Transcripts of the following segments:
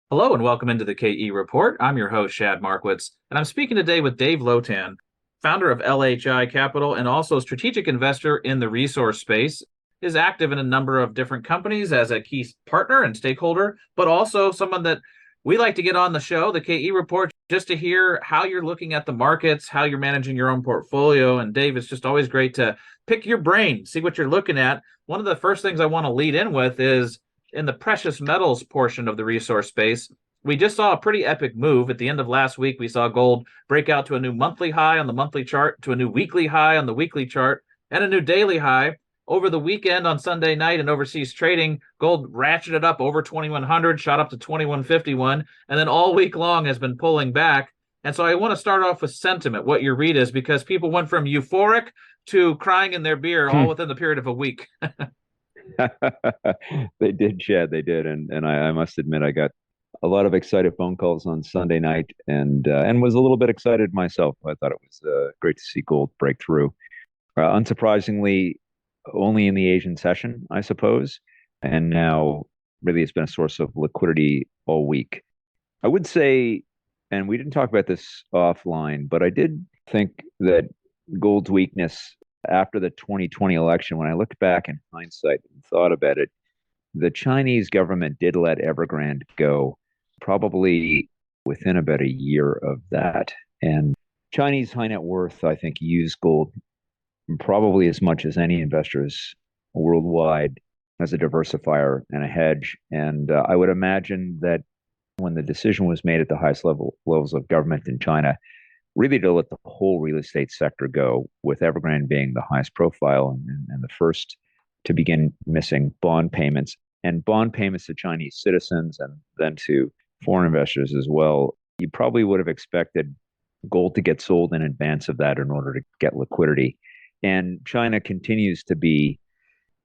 Hello and welcome into the KE Report. I'm your host, Shad Markwitz, and I'm speaking today with Dave Lotan, founder of LHI Capital and also a strategic investor in the resource space. Is active in a number of different companies as a key partner and stakeholder, but also someone that we like to get on the show, the KE Report, just to hear how you're looking at the markets, how you're managing your own portfolio. And Dave, it's just always great to pick your brain, see what you're looking at. One of the first things I want to lead in with is in the precious metals portion of the resource space. We just saw a pretty epic move. At the end of last week, we saw gold break out to a new monthly high on the monthly chart, to a new weekly high on the weekly chart, and a new daily high. Over the weekend on Sunday night in overseas trading, gold ratcheted up over 2100, shot up to 2151, and then all week long has been pulling back. And so I want to start off with sentiment, what your read is, because people went from euphoric to crying in their beer all within the period of a week. They did, Chad. They did, and I must admit, I got a lot of excited phone calls on Sunday night, and was a little bit excited myself. I thought it was great to see gold break through. Unsurprisingly, only in the Asian session, I suppose, and now really it's been a source of liquidity all week. I would say, and we didn't talk about this offline, but I did think that gold's weakness after the 2020 election, when I looked back in hindsight and thought about it, the Chinese government did let Evergrande go probably within about a year of that. And Chinese high net worth, I think, use gold probably as much as any investors worldwide as a diversifier and a hedge. And I would imagine that when the decision was made at the highest levels of government in China, really to let the whole real estate sector go, with Evergrande being the highest profile and the first to begin missing bond payments to Chinese citizens and then to foreign investors as well. You probably would have expected gold to get sold in advance of that in order to get liquidity. And China continues to be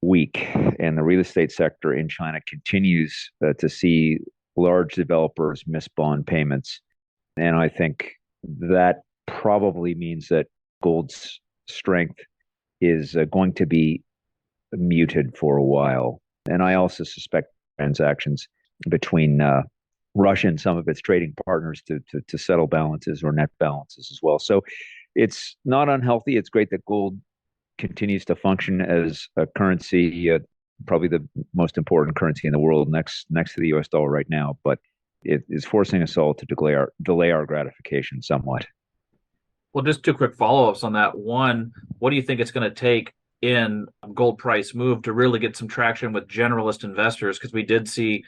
weak, and the real estate sector in China continues to see large developers miss bond payments. And I think that probably means that gold's strength is going to be muted for a while. And I also suspect transactions between Russia and some of its trading partners to settle balances or net balances as well. So it's not unhealthy. It's great that gold continues to function as a currency, probably the most important currency in the world, next to the US dollar right now. But it is forcing us all to delay our gratification somewhat. Well, just two quick follow-ups on that. One, what do you think it's going to take in gold price move to really get some traction with generalist investors? Because we did see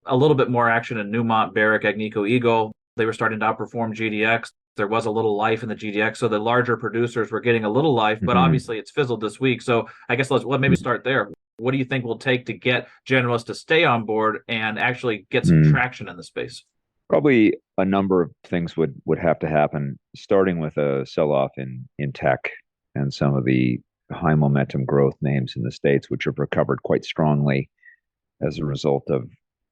a little bit more action in Newmont, Barrick, Agnico Eagle. They were starting to outperform GDX. There was a little life in the GDX, so the larger producers were getting a little life, but obviously it's fizzled this week. So I guess let's maybe start there. What do you think will take to get generalists to stay on board and actually get some traction in the space? Probably a number of things would have to happen, starting with a sell-off in tech and some of the high momentum growth names in the States, which have recovered quite strongly as a result of,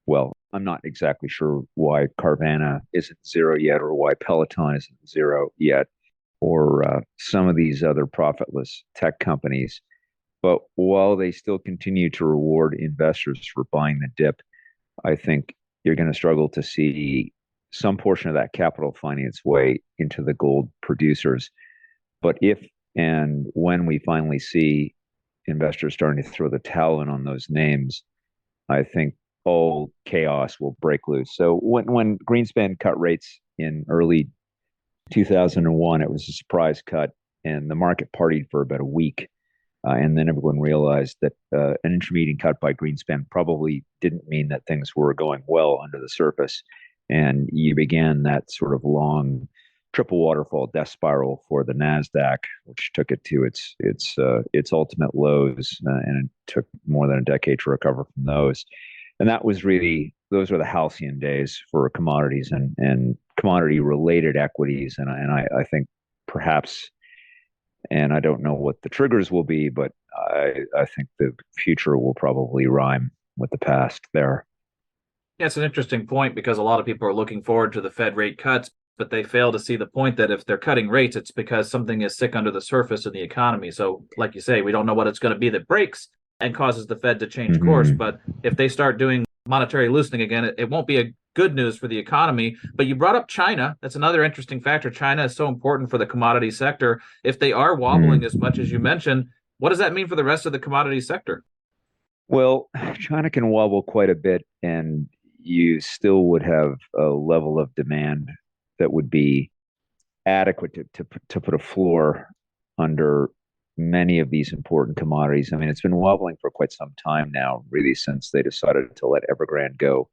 well, I'm not exactly sure why Carvana isn't zero yet, or why Peloton isn't zero yet, or some of these other profitless tech companies. But while they still continue to reward investors for buying the dip, I think you're going to struggle to see some portion of that capital finding its way into the gold producers. But if and when we finally see investors starting to throw the towel in on those names, I think all chaos will break loose. So when Greenspan cut rates in early 2001, it was a surprise cut, and the market partied for about a week. And then everyone realized that an intermediate cut by Greenspan probably didn't mean that things were going well under the surface. And you began that sort of long triple waterfall death spiral for the Nasdaq, which took it to its ultimate lows, and it took more than a decade to recover from those. And that was really, those were the halcyon days for commodities and commodity related equities. And I think perhaps, and I don't know what the triggers will be, but I think the future will probably rhyme with the past there. Yeah, it's an interesting point because a lot of people are looking forward to the Fed rate cuts, but they fail to see the point that if they're cutting rates, it's because something is sick under the surface in the economy. So like you say, we don't know what it's going to be that breaks and causes the Fed to change course. But if they start doing monetary loosening again, it won't be a good news for the economy. But you brought up China. That's another interesting factor. China is so important for the commodity sector. If they are wobbling as much as you mentioned, what does that mean for the rest of the commodity sector? Well, China can wobble quite a bit, and you still would have a level of demand that would be adequate to put a floor under many of these important commodities. I mean, it's been wobbling for quite some time now, really, since they decided to let Evergrande go,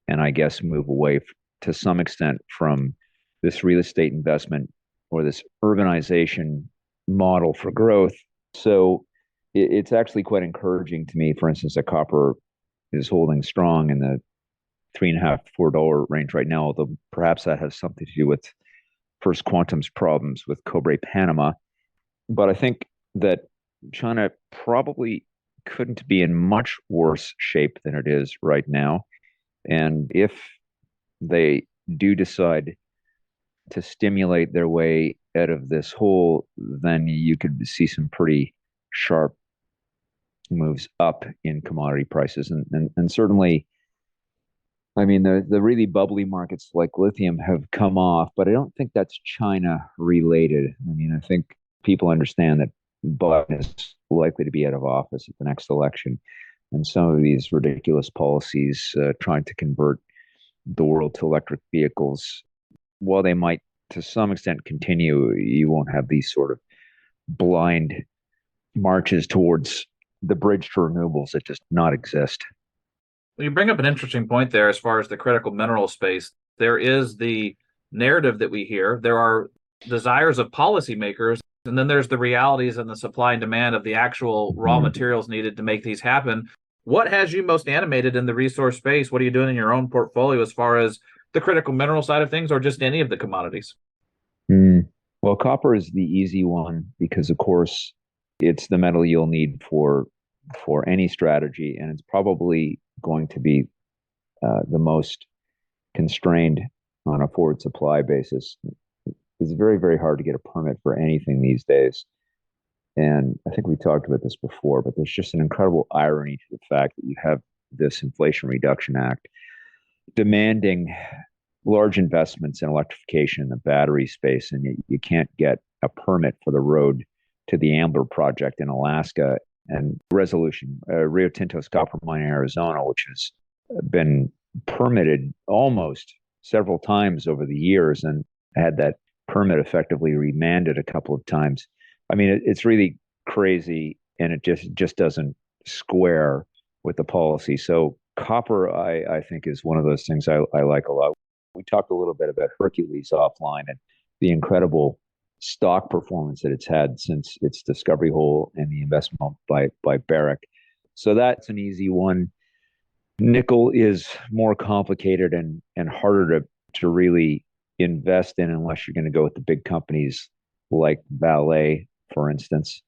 and I guess move away to some extent from this real estate investment or this urbanization model for growth. So it's actually quite encouraging to me, for instance, that copper is holding strong in the $3.50 to $4 range right now, although perhaps that has something to do with First Quantum's problems with Cobre Panama. But I think that China probably couldn't be in much worse shape than it is right now. And if they do decide to stimulate their way out of this hole, then you could see some pretty sharp moves up in commodity prices. And certainly, I mean, the really bubbly markets like lithium have come off, but I don't think that's China related. I mean, I think people understand that Biden is likely to be out of office at the next election. And some of these ridiculous policies trying to convert the world to electric vehicles, while they might to some extent continue, you won't have these sort of blind marches towards the bridge to renewables that just not exist. Well, you bring up an interesting point there as far as the critical mineral space. There is the narrative that we hear. There are desires of policymakers, and then there's the realities and the supply and demand of the actual raw materials needed to make these happen. What has you most animated in the resource space? What are you doing in your own portfolio as far as the critical mineral side of things or just any of the commodities? Well, copper is the easy one because, of course, it's the metal you'll need for any strategy, and it's probably going to be the most constrained on a forward supply basis. It's very, very hard to get a permit for anything these days. And I think we talked about this before, but there's just an incredible irony to the fact that you have this Inflation Reduction Act demanding large investments in electrification in the battery space, and you can't get a permit for the road to the Ambler project in Alaska. And Resolution, Rio Tinto's copper mine in Arizona, which has been permitted almost several times over the years and had that permit effectively remanded a couple of times. I mean, it's really crazy, and it just doesn't square with the policy. So copper, I think, is one of those things I like a lot. We talked a little bit about Hercules offline and the incredible stock performance that it's had since its discovery hole and the investment by Barrick. So that's an easy one. Nickel is more complicated and harder to really invest in unless you're going to go with the big companies like Vale, for instance.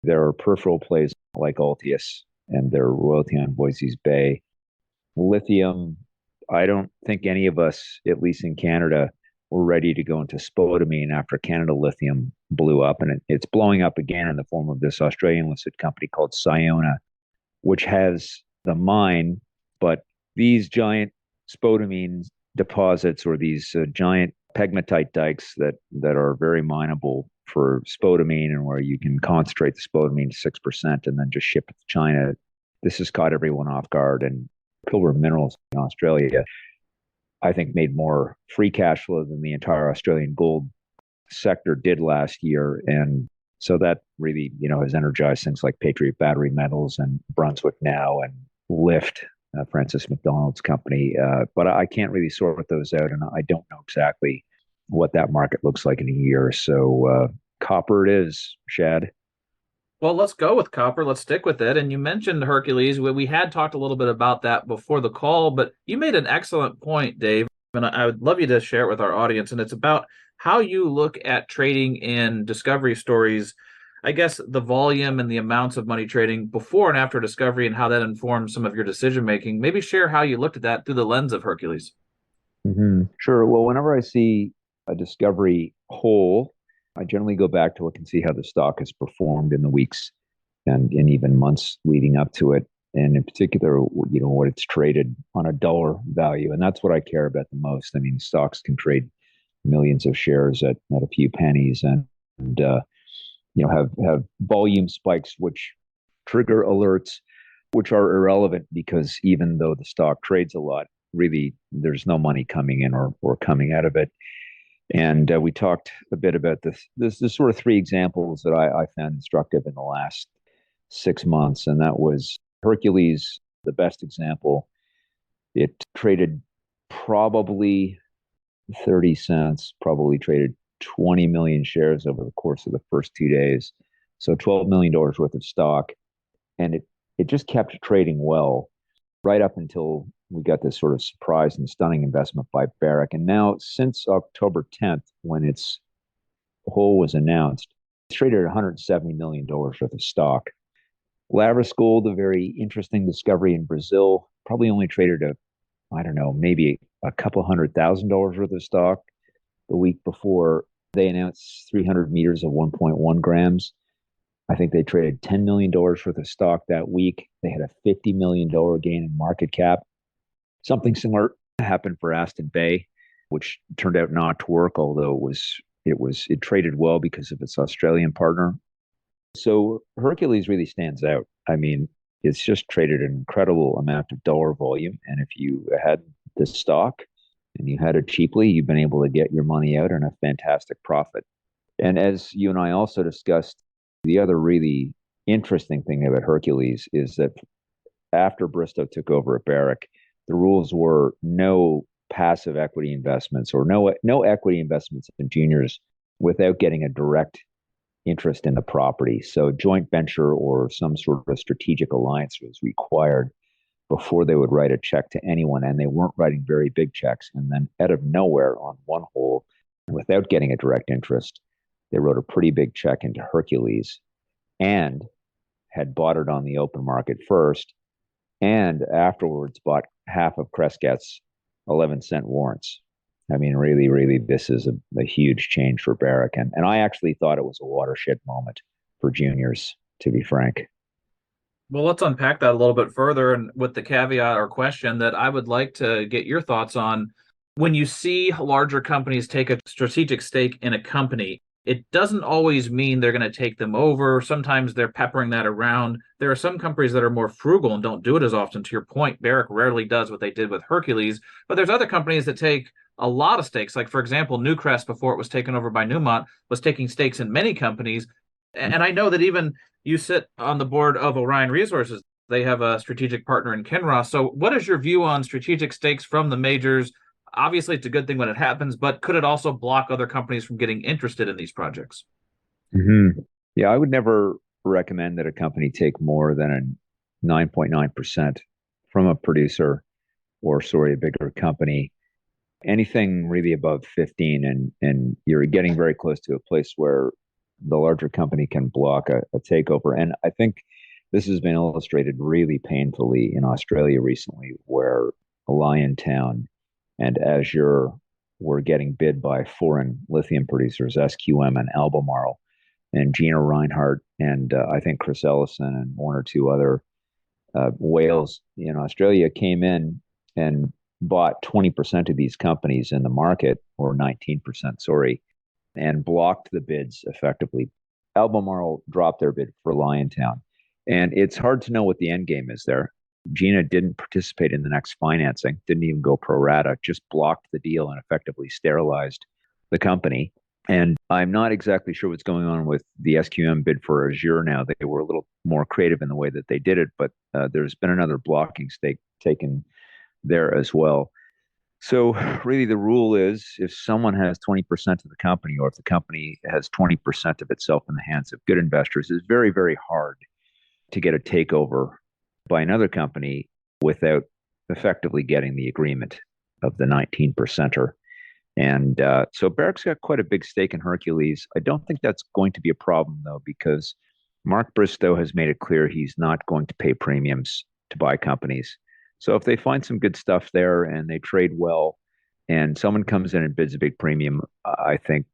There are peripheral plays like Altius and their royalty on Voisey's Bay. Lithium, I don't think any of us, at least in Canada, were ready to go into spodumene after Canada Lithium blew up. And it's blowing up again in the form of this Australian listed company called Sayona, which has the mine, but these giant spodumene deposits or these giant pegmatite dikes that are very mineable for spodumene and where you can concentrate the spodumene to 6% and then just ship it to China. This has caught everyone off guard. And Pilbara Minerals in Australia, I think, made more free cash flow than the entire Australian gold sector did last year. And so that really, has energized things like Patriot Battery Metals and Brunswick Now and Lyft, Francis McDonald's company. But I can't really sort those out, and I don't know exactly what that market looks like in a year. So copper it is, Shad. Well, let's go with copper. Let's stick with it. And you mentioned Hercules. We had talked a little bit about that before the call, but you made an excellent point, Dave. And I would love you to share it with our audience. And it's about how you look at trading in discovery stories. I guess the volume and the amounts of money trading before and after discovery and how that informs some of your decision making. Maybe share how you looked at that through the lens of Hercules. Sure. Well, whenever I see a discovery hole, I generally go back to look and see how the stock has performed in the weeks and even months leading up to it. and in particular, what it's traded on a dollar value. And that's what I care about the most. I mean, stocks can trade millions of shares at a few pennies and have volume spikes, which trigger alerts, which are irrelevant because even though the stock trades a lot, really there's no money coming in or coming out of it. And we talked a bit about this. There's sort of three examples that I found instructive in the last 6 months, and that was Hercules, the best example. It traded probably 30 cents, probably traded 20 million shares over the course of the first 2 days. So $12 million worth of stock. And it just kept trading well right up until we got this sort of surprise and stunning investment by Barrick. And now, since October 10th, when its whole was announced, it's traded $170 million worth of stock. Lavras Gold, a very interesting discovery in Brazil, probably only traded I don't know, maybe a couple $100,000 worth of stock the week before they announced 300 meters of 1.1 grams. I think they traded $10 million worth of stock that week. They had a $50 million gain in market cap. Something similar happened for Aston Bay, which turned out not to work, although it traded well because of its Australian partner. So Hercules really stands out. I mean, it's just traded an incredible amount of dollar volume. And if you had the stock and you had it cheaply, you've been able to get your money out and a fantastic profit. And as you and I also discussed, the other really interesting thing about Hercules is that after Bristow took over at Barrick, the rules were no passive equity investments or no equity investments in juniors without getting a direct interest in the property. So joint venture or some sort of strategic alliance was required before they would write a check to anyone. And they weren't writing very big checks. And then out of nowhere on one hole, without getting a direct interest, they wrote a pretty big check into Hercules and had bought it on the open market first, and afterwards bought half of Crescat's 11-cent warrants. I mean, really, really, this is a huge change for Barrick. And I actually thought it was a watershed moment for juniors, to be frank. Well, let's unpack that a little bit further, and with the caveat or question that I would like to get your thoughts on. When you see larger companies take a strategic stake in a company, it doesn't always mean they're going to take them over. Sometimes they're peppering that around. There are some companies that are more frugal and don't do it as often. To your point, Barrick rarely does what they did with Hercules, but there's other companies that take a lot of stakes. Like, for example, Newcrest, before it was taken over by Newmont, was taking stakes in many companies. And I know that even you sit on the board of Orion Resources. They have a strategic partner in Kinross. So what is your view on strategic stakes from the majors? Obviously, it's a good thing when it happens, but could it also block other companies from getting interested in these projects? Mm-hmm. Yeah, I would never recommend that a company take more than a 9.9% from a producer or, sorry, a bigger company. Anything really above 15, and you're getting very close to a place where the larger company can block a takeover. And I think this has been illustrated really painfully in Australia recently, where Liontown and Azure were getting bid by foreign lithium producers, SQM and Albemarle, and Gina Reinhardt and I think Chris Ellison and one or two other whales in Australia came in and bought 20% of these companies in the market, or 19%, sorry, and blocked the bids effectively. Albemarle dropped their bid for Liontown. And it's hard to know what the end game is there. Gina didn't participate in the next financing, didn't even go pro rata, just blocked the deal and effectively sterilized the company. And I'm not exactly sure what's going on with the SQM bid for Azure now. They were a little more creative in the way that they did it, but there's been another blocking stake taken there as well. So really the rule is if someone has 20% of the company, or if the company has 20% of itself in the hands of good investors, it's very, very hard to get a takeover by another company without effectively getting the agreement of the 19%er. And so Barrick's got quite a big stake in Hercules. I don't think that's going to be a problem, though, because Mark Bristow has made it clear he's not going to pay premiums to buy companies. So if they find some good stuff there and they trade well and someone comes in and bids a big premium, I think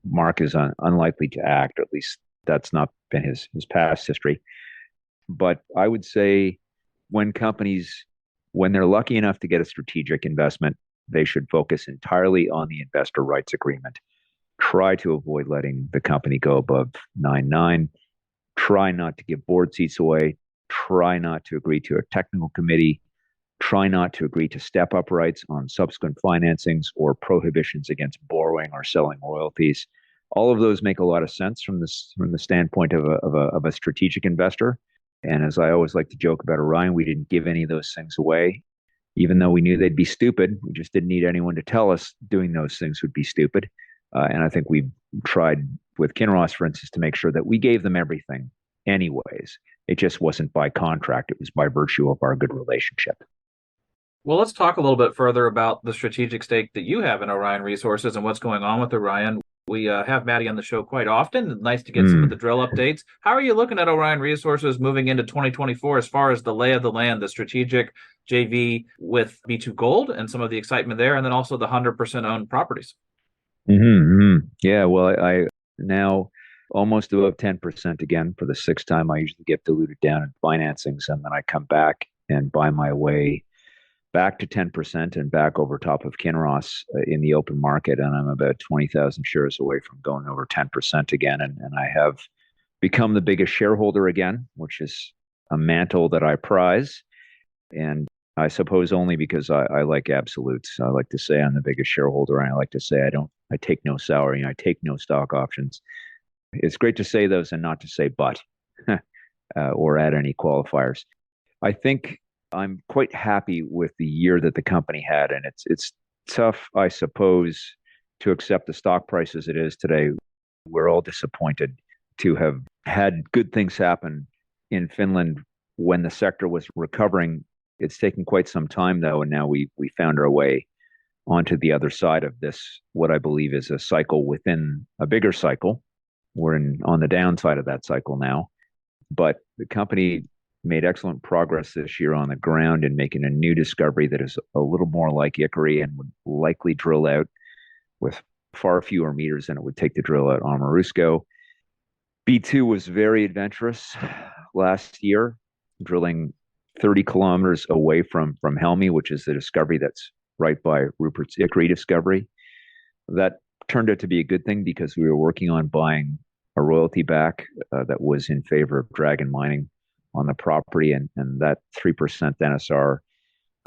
Mark is unlikely to act, or at least that's not been his past history. But I would say when companies, when they're lucky enough to get a strategic investment, they should focus entirely on the investor rights agreement. Try to avoid letting the company go above 9.9. Try not to give board seats away. Try not to agree to a technical committee. Try not to agree to step-up rights on subsequent financings or prohibitions against borrowing or selling royalties. All of those make a lot of sense from the standpoint of a strategic investor. And as I always like to joke about Orion, we didn't give any of those things away, even though we knew they'd be stupid. We just didn't need anyone to tell us doing those things would be stupid. And I think we tried with Kinross, for instance, to make sure that we gave them everything anyways. It just wasn't by contract. It was by virtue of our good relationship. Well, let's talk a little bit further about the strategic stake that you have in Orion Resources and what's going on with Orion. We have Maddie on the show quite often. Nice to get some of the drill updates. How are you looking at Orion Resources moving into 2024 as far as the lay of the land, the strategic JV with B2 Gold and some of the excitement there, and then also the 100% owned properties? Yeah, well, I now almost above 10% again for the sixth time. I usually get diluted down in financings, and then I come back and buy my way back to 10% and back over top of Kinross in the open market. And I'm about 20,000 shares away from going over 10% again. And I have become the biggest shareholder again, which is a mantle that I prize. And I suppose only because I like absolutes. I like to say I'm the biggest shareholder, and I like to say I take no salary, and I take no stock options. It's great to say those and not to say but or add any qualifiers. I think I'm quite happy with the year that the company had, and it's tough, I suppose, to accept the stock price as it is today. We're all disappointed to have had good things happen in Finland when the sector was recovering. It's taken quite some time, though, and now we found our way onto the other side of this, what I believe is a cycle within a bigger cycle. We're on the downside of that cycle now, but the company made excellent progress this year on the ground in making a new discovery that is a little more like Ikkari and would likely drill out with far fewer meters than it would take to drill out Amerusko. B2 was very adventurous last year, drilling 30 kilometers away from Helmi, which is the discovery that's right by Rupert's Ikkari discovery. That turned out to be a good thing because we were working on buying a royalty back that was in favor of Dragon Mining on the property, and that 3% NSR,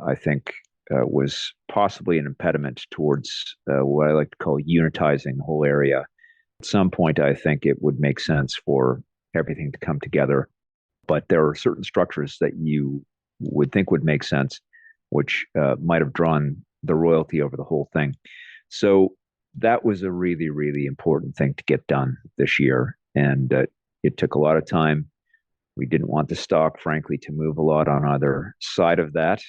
I think, was possibly an impediment towards what I like to call unitizing the whole area. At some point, I think it would make sense for everything to come together, but there are certain structures that you would think would make sense, which might have drawn the royalty over the whole thing. So that was a really, really important thing to get done this year, and it took a lot of time. We didn't want the stock, frankly, to move a lot on either side of that.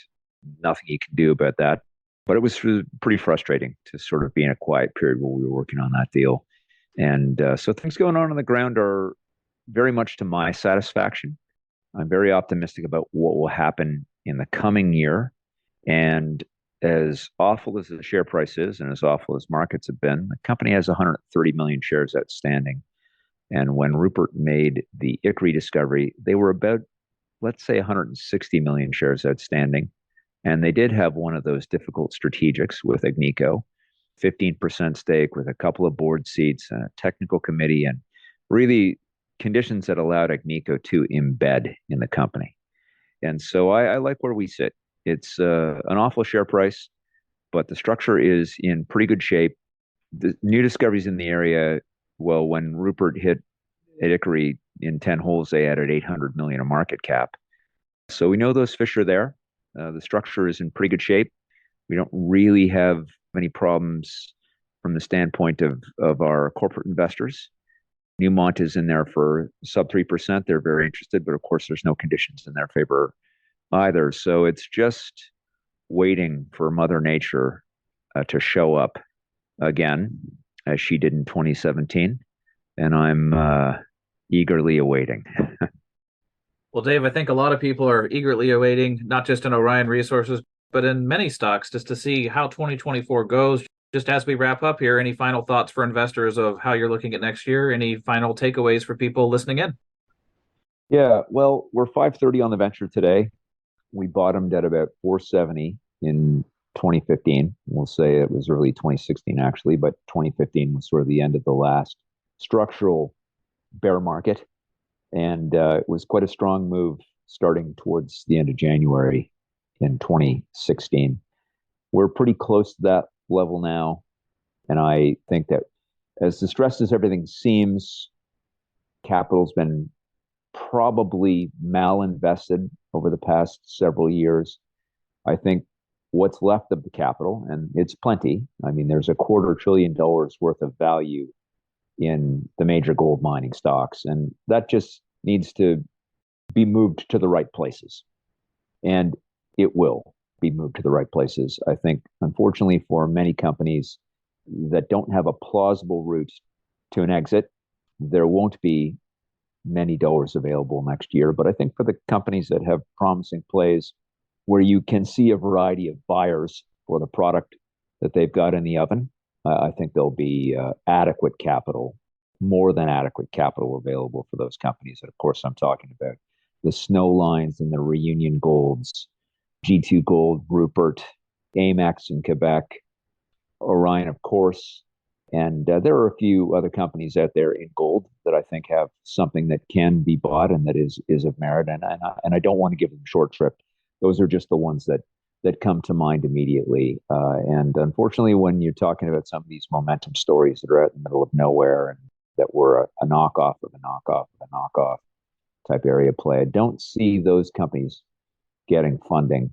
Nothing you can do about that. But it was pretty frustrating to sort of be in a quiet period while we were working on that deal. And so things going on the ground are very much to my satisfaction. I'm very optimistic about what will happen in the coming year. And as awful as the share price is and as awful as markets have been, the company has 130 million shares outstanding. And when Rupert made the Ikkari discovery, they were about, let's say, 160 million shares outstanding. And they did have one of those difficult strategics with Agnico, 15% stake with a couple of board seats and a technical committee, and really conditions that allowed Agnico to embed in the company. And so I like where we sit. It's an awful share price, but the structure is in pretty good shape. The new discoveries in the area, well, when Rupert hit at Ikkari in 10 holes, they added 800 million of market cap. So we know those fish are there. The structure is in pretty good shape. We don't really have any problems from the standpoint of our corporate investors. Newmont is in there for sub 3%. They're very interested, but of course, there's no conditions in their favor either. So it's just waiting for Mother Nature to show up again, as she did in 2017. And I'm eagerly awaiting. Well, Dave, I think a lot of people are eagerly awaiting, not just in Orion Resources, but in many stocks, just to see how 2024 goes. Just as we wrap up here, any final thoughts for investors of how you're looking at next year? Any final takeaways for people listening in? Yeah, well, we're 5:30 on the venture today. we bottomed at about 470 in 2015. We'll say it was early 2016 actually, but 2015 was sort of the end of the last structural bear market. And it was quite a strong move starting towards the end of January in 2016. We're pretty close to that level now. And I think that as distressed as everything seems, capital's been probably malinvested over the past several years. I think what's left of the capital, and it's plenty. I mean, there's $250 billion worth of value in the major gold mining stocks, and that just needs to be moved to the right places. And it will be moved to the right places. I think, unfortunately, for many companies that don't have a plausible route to an exit, there won't be many dollars available next year. But I think for the companies that have promising plays where you can see a variety of buyers for the product that they've got in the oven, I think there'll be adequate capital, more than adequate capital available for those companies. And of course, I'm talking about the Snowlines and the Reunion Golds, G2 Gold, Rupert, Amex in Quebec, Orion, of course. And there are a few other companies out there in gold that I think have something that can be bought and that is of merit. And I don't want to give them short shrift. Those are just the ones that come to mind immediately. And unfortunately, when you're talking about some of these momentum stories that are out in the middle of nowhere and that were a knockoff of a knockoff of a knockoff type area play, I don't see those companies getting funding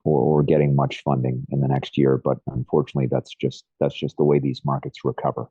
or getting much funding in the next year. But unfortunately, that's just the way these markets recover.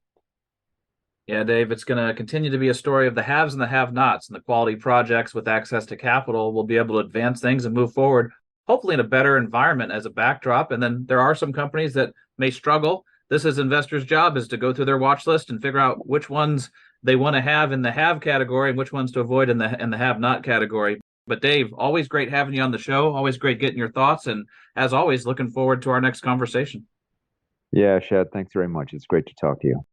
Yeah, Dave, it's going to continue to be a story of the haves and the have-nots, and the quality projects with access to capital will be able to advance things and move forward, hopefully in a better environment as a backdrop. And then there are some companies that may struggle. This is investors' job, is to go through their watch list and figure out which ones they want to have in the have category and which ones to avoid in the have-not category. But Dave, always great having you on the show. Always great getting your thoughts. And as always, looking forward to our next conversation. Yeah, Shad, thanks very much. It's great to talk to you.